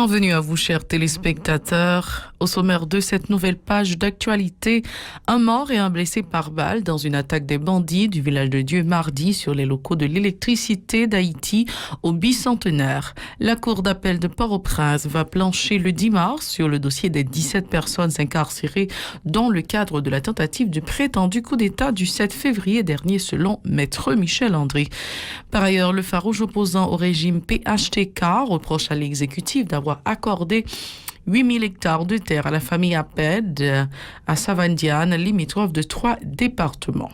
Bienvenue à vous, chers téléspectateurs. Au sommaire de cette nouvelle page d'actualité, un mort et un blessé par balle dans une attaque des bandits du village de Dieu mardi sur les locaux de l'électricité d'Haïti au bicentenaire. La cour d'appel de Port-au-Prince va plancher le 10 mars sur le dossier des 17 personnes incarcérées dans le cadre de la tentative du prétendu coup d'État du 7 février dernier selon Maître Michel André. Par ailleurs, le farouche opposant au régime PHTK reproche à l'exécutif d'avoir accordé 8000 hectares de terre à la famille Aped à Savandiane, limitrophe de 3 départements.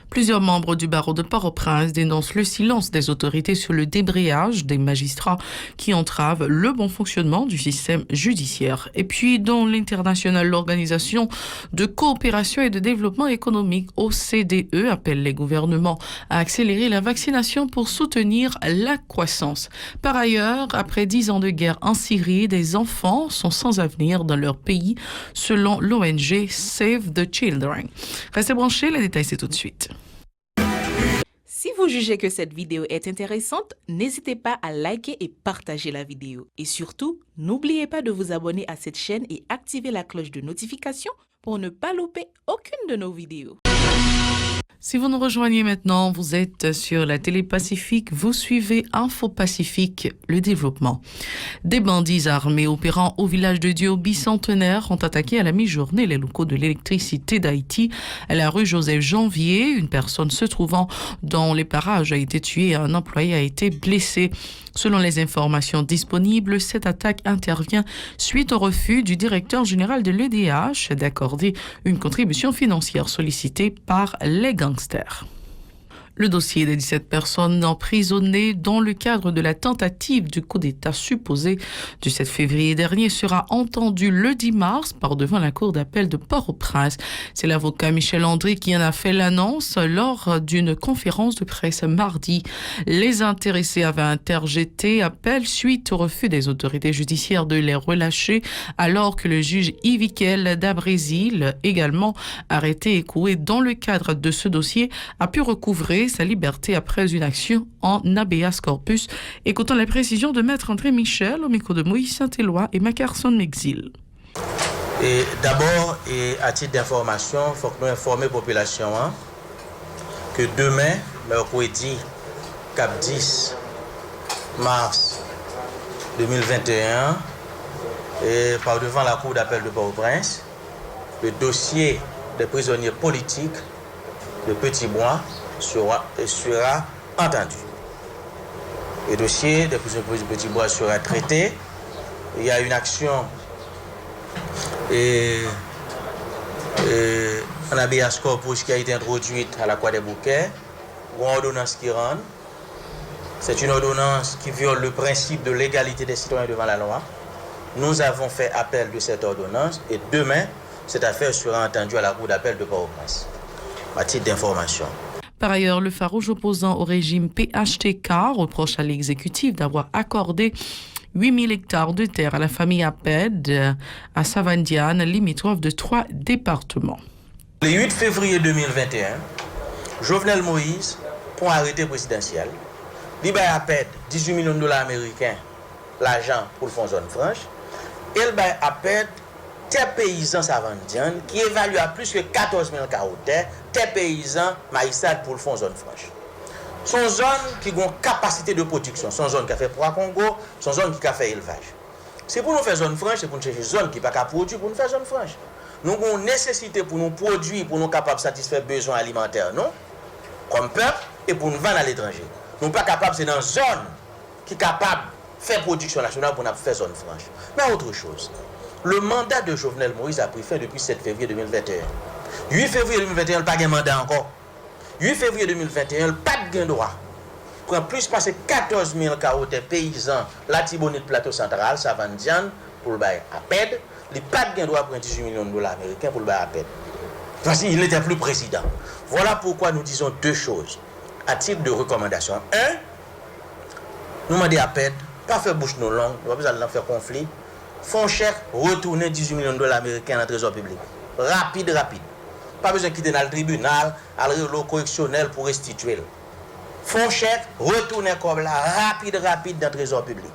Plusieurs membres du barreau de Port-au-Prince dénoncent le silence des autorités sur le débrayage des magistrats qui entravent le bon fonctionnement du système judiciaire. Et puis, dans l'international, l'Organisation de coopération et de développement économique, OCDE, appelle les gouvernements à accélérer la vaccination pour soutenir la croissance. Par ailleurs, après 10 ans de guerre en Syrie, des enfants sont sans avenir dans leur pays, selon l'ONG Save the Children. Restez branchés, les détails c'est tout de suite. Si vous jugez que cette vidéo est intéressante, n'hésitez pas à liker et partager la vidéo. Et surtout, n'oubliez pas de vous abonner à cette chaîne et activer la cloche de notification pour ne pas louper aucune de nos vidéos. Si vous nous rejoignez maintenant, vous êtes sur la télé Pacifique, vous suivez Info Pacifique, le développement. Des bandits armés opérant au village de Dieu au bicentenaire ont attaqué à la mi-journée les locaux de l'électricité d'Haïti à la rue Joseph Janvier. Une personne se trouvant dans les parages a été tuée et un employé a été blessé. Selon les informations disponibles, cette attaque intervient suite au refus du directeur général de l'EDH d'accorder une contribution financière sollicitée par les gangsters. Le dossier des 17 personnes emprisonnées dans le cadre de la tentative du coup d'État supposé du 7 février dernier sera entendu le 10 mars par devant la cour d'appel de Port-au-Prince. C'est l'avocat Michel André qui en a fait l'annonce lors d'une conférence de presse mardi. Les intéressés avaient interjeté appel suite au refus des autorités judiciaires de les relâcher alors que le juge Yvikel d'Abrésil, également arrêté et écroué dans le cadre de ce dossier, a pu recouvrer sa liberté après une action en habeas corpus. Écoutons les précisions de Maître André Michel au micro de Moïse Saint-Éloi et Macarson Mexil. Et d'abord, et à titre d'information, il faut que nous informions la population que demain, mercredi 10 mars 2021, et par devant la cour d'appel de Port-au-Prince, le dossier des prisonniers politiques de Petit-Bois sera entendu. Le dossier des prisonniers politiques de Petit-Bois sera traité. Il y a une action en habeas corpus qui a été introduite à la Croix des Bouquets, une ordonnance qui rend. C'est une ordonnance qui viole le principe de l'égalité des citoyens devant la loi. Nous avons fait appel de cette ordonnance et demain, cette affaire sera entendue à la cour d'appel de Port-au-Prince. À titre d'information. Par ailleurs, le farouche opposant au régime PHTK reproche à l'exécutif d'avoir accordé 8000 hectares de terre à la famille Aped à Savandiane, limitrophe de 3 départements. Le 8 février 2021, Jovenel Moïse, pour arrêté présidentiel, libère Aped 18 millions de dollars américains, l'argent pour le fonds zone franche, et il bat Aped tes paysans Savandiane qui évalue à plus que 14 000 carottes, tes paysans maïsades pour le fonds zone franche. Son zone qui a une capacité de production, son zone qui a fait pour Congo, son zone qui a fait élevage. C'est pour nous faire zone franche, c'est pour nous chercher zone qui n'a pas produire pour nous faire zone franche. Nous avons une nécessité pour nous produire, pour nous capables de satisfaire besoins alimentaires, non? Comme peuple, et pour nous vendre à l'étranger. Nous ne sommes pas capables, c'est dans une zone qui est capable de faire production nationale pour nous faire zone franche. Mais autre chose. Le mandat de Jovenel Moïse a pris fin depuis 7 février 2021. 8 février 2021, il n'a pas de mandat encore. 8 février 2021, il n'a pas de droit. Prend plus passer 14 000 carottes paysans, la Tibonite Plateau Central, Savandiane, pour le bail à PED. Il n'a pas de droit pour 18 millions de dollars américains pour le bail à PED. Parce qu'il n'était plus président. Voilà pourquoi nous disons deux choses. À titre de recommandation. Un, nous demandons à PED, pas faire bouche nos langues, nous ne pas faire conflit. Fonds chèque, retourner 18 millions de dollars américains dans le trésor public. Rapide. Pas besoin de quitter dans le tribunal, aller au correctionnel pour restituer. Fonds chèque, retourner comme là, rapide dans le trésor public.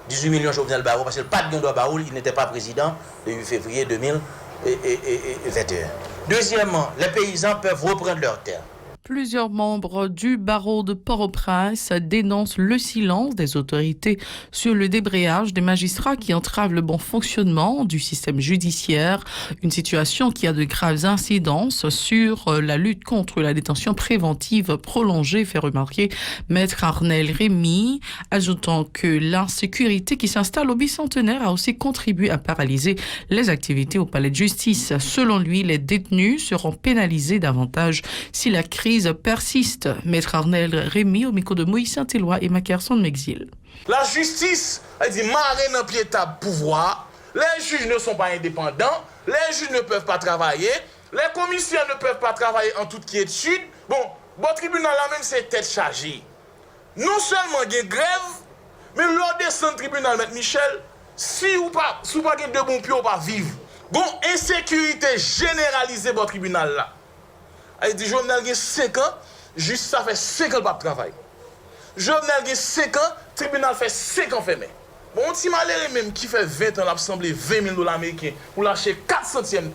18 millions Jovenel Barreau, parce que le pas de Gondor Barreau, il n'était pas président le 8 février 2021. Deuxièmement, les paysans peuvent reprendre leurs terres. Plusieurs membres du barreau de Port-au-Prince dénoncent le silence des autorités sur le débrayage des magistrats qui entrave le bon fonctionnement du système judiciaire, une situation qui a de graves incidences sur la lutte contre la détention préventive prolongée, fait remarquer Maître Arnel Rémy, ajoutant que l'insécurité qui s'installe au bicentenaire a aussi contribué à paralyser les activités au palais de justice. Selon lui, les détenus seront pénalisés davantage si la crise persiste. Maître Arnel Rémy au micro de Moïse Saint-Éloi et Mackerson Mexil. La justice a dit marrer dans pied table pouvoir. Les juges ne sont pas indépendants. Les juges ne peuvent pas travailler. Les commissaires ne peuvent pas travailler en toute quiétude. Bon tribunal là même c'est tête chargée. Non seulement il y a grève, mais lors de ce tribunal, M. Michel, si ou pas de bon pied ou pas vivre. Bon insécurité généralisée dans le tribunal là. Il dit Jovenel a 5 ans, juste ça fait 5 ans pas de travail. Jovenel a 5 ans, tribunal fait 5 ans fermé. Bon, on t'y malheureux même qui fait 20 ans, l'assemblée $20,000 américains pour lâcher 4 centièmes.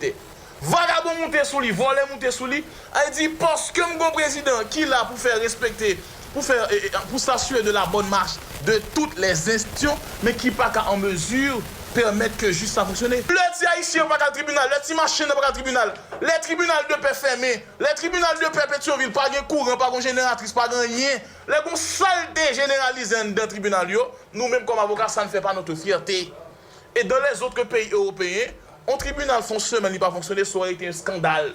Vagabond monter sous lui, voler monter sous lui. Il dit parce que mon président qui est là pour faire respecter, pour s'assurer de la bonne marche de toutes les institutions, mais qui n'est pas en mesure permettre que juste ça fonctionne. Le petit haïtien pas qu'à tribunal, le petit machin pas qu'à tribunal, les tribunaux de paix fermés, les tribunaux de paix Pétionville, pas de courant, pas de génératrice, pas de rien. Les bons saletés généralisées dans le tribunal, nous-mêmes comme avocats, ça ne fait pas notre fierté. Et dans les autres pays européens, un tribunal fonctionne, mais il n'a pas fonctionné, ça aurait été un scandale.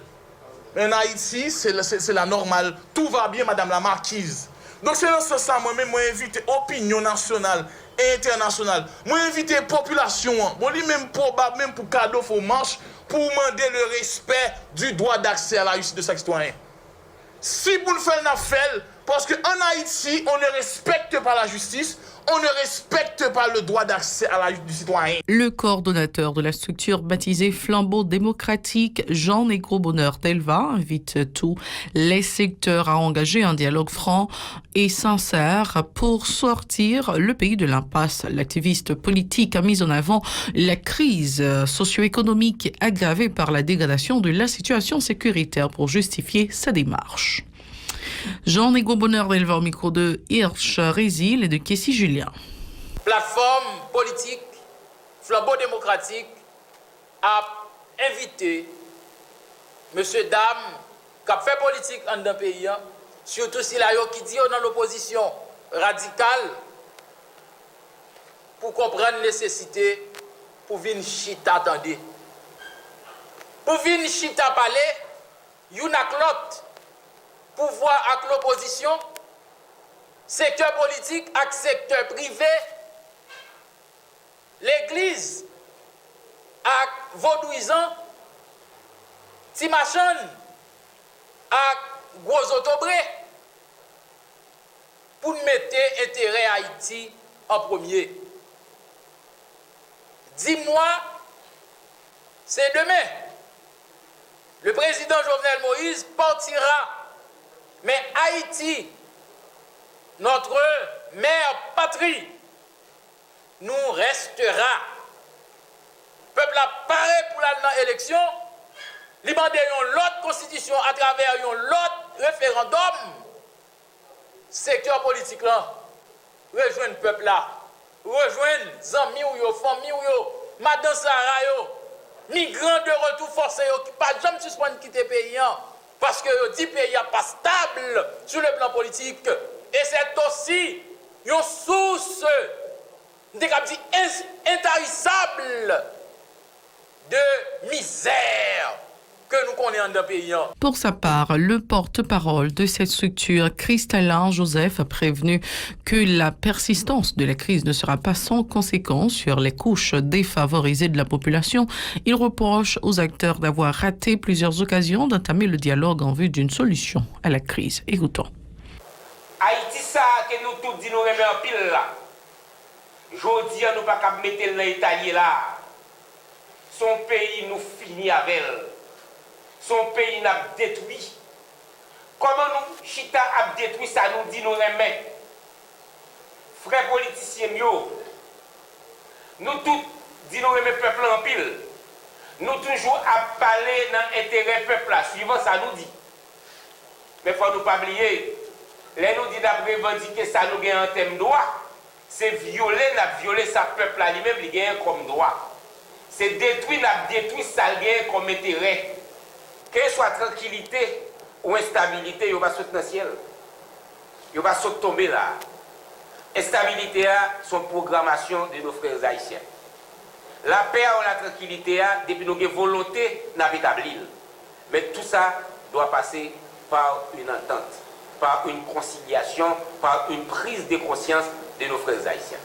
Mais en Haïti, c'est la normale. Tout va bien, madame la marquise. Donc c'est dans ce sens, moi-même, moi invite l'opinion nationale et internationale. Moi invite la population. Bon, lui-même, probable, même pour cadeau, faut marche, pour demander le respect du droit d'accès à la justice de chaque citoyen. Si vous ne faites pas, parce qu'en Haïti, on ne respecte pas la justice, on ne respecte pas le droit d'accès à la justice du citoyen. Le coordonnateur de la structure baptisée Flambeau démocratique, Jean Négro-Bonheur Delva, invite tous les secteurs à engager un dialogue franc et sincère pour sortir le pays de l'impasse. L'activiste politique a mis en avant la crise socio-économique aggravée par la dégradation de la situation sécuritaire pour justifier sa démarche. Jean Négro-Bonheur Delva au micro de Hirsch Résil et de Kessie Julien. Plateforme politique, Flambeau démocratique a invité monsieur, dame, qui a fait politique dans le pays, surtout si la qui dit dans l'opposition radicale, pour comprendre la nécessité pour venir chita attendez. Pour venir chita parler, il y a l'autre. Pouvoir avec l'opposition, secteur politique avec secteur privé, l'église avec vaudouisant, timachan avec gros autobré, pour mettre intérêt Haïti en premier. Dis-moi, c'est demain. Le président Jovenel Moïse partira. Mais Haïti, notre mère patrie, nous restera. Le peuple a paré pour l'élection, il demande l'autre constitution à travers l'autre référendum. Secteur politique là, rejoindre le peuple là, rejoindre les amis ou les familles ou madame Sarah, migrants de retour forcé qui pas jamais suspendre quitter le pays. Parce que le pays n'est pas stable sur le plan politique. Et c'est aussi une source intarissable de misère que nous connaissons dans le pays. Pour sa part, le porte-parole de cette structure, Cristallin Joseph, a prévenu que la persistance de la crise ne sera pas sans conséquence sur les couches défavorisées de la population. Il reproche aux acteurs d'avoir raté plusieurs occasions d'entamer le dialogue en vue d'une solution à la crise. Écoutons. Haïti, ça que nous tous disons nous remet en pile là. Jodi, nous ne pouvons pas mettre l'Italie là. Son pays nous finit avec elle. Son pays n'a détruit. Comment nous, Chita a détruit ça, nous dit nous remet. Frères politiciens, Nous tous disons nous aimer peuple en pile. Nous toujours à parler dans l'intérêt peuple là, suivant ça nous dit. Mais il ne faut pas oublier, les nous dit d'après revendiquer ça nous gagne en termes de droit, c'est violer ça peuple là lui-même, il gagne comme droit. C'est détruire ça gagne comme intérêt. Quelle soit tranquillité ou instabilité, il va sauter dans le ciel. Il va sauter tomber là. Instabilité, c'est une programmation de nos frères haïtiens. La paix ou la tranquillité, depuis nos volontés, n'a pas établi. Mais tout ça doit passer par une entente, par une conciliation, par une prise de conscience de nos frères haïtiens.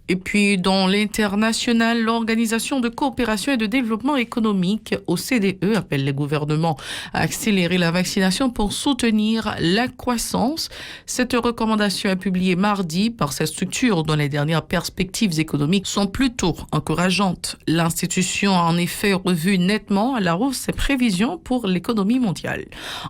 Et puis, dans l'international, l'Organisation de coopération et de développement économique, OCDE, appelle les gouvernements à accélérer la vaccination pour soutenir la croissance. Cette recommandation est publiée mardi par cette structure dont les dernières perspectives économiques sont plutôt encourageantes. L'institution a en effet revu nettement à la hausse ses prévisions pour l'économie mondiale.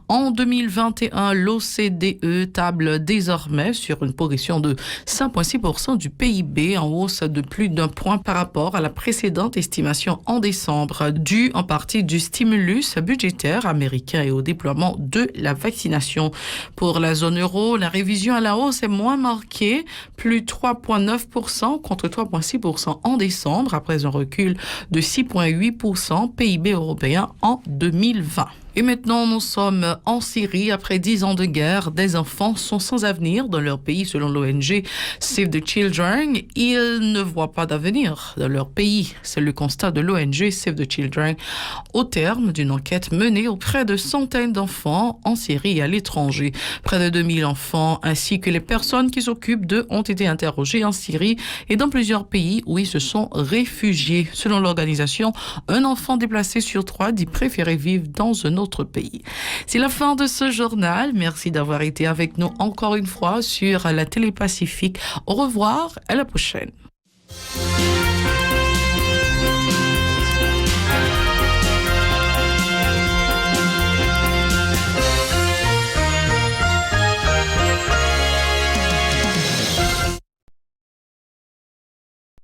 En 2021, l'OCDE table désormais sur une progression de 5,6% du PIB en hausse de plus d'un point par rapport à la précédente estimation en décembre, due en partie du stimulus budgétaire américain et au déploiement de la vaccination. Pour la zone euro, la révision à la hausse est moins marquée, plus 3,9% contre 3,6% en décembre, après un recul de 6,8% PIB européen en 2020. Et maintenant, nous sommes en Syrie. Après 10 ans de guerre, des enfants sont sans avenir dans leur pays, selon l'ONG Save the Children. Ils ne voient pas d'avenir dans leur pays. C'est le constat de l'ONG Save the Children au terme d'une enquête menée auprès de centaines d'enfants en Syrie et à l'étranger. Près de 2000 enfants ainsi que les personnes qui s'occupent d'eux ont été interrogés en Syrie et dans plusieurs pays où ils se sont réfugiés. Selon l'organisation, un enfant déplacé sur 3 dit préférer vivre dans un autre pays. C'est la fin de ce journal. Merci d'avoir été avec nous encore une fois sur la Télé Pacifique. Au revoir, à la prochaine.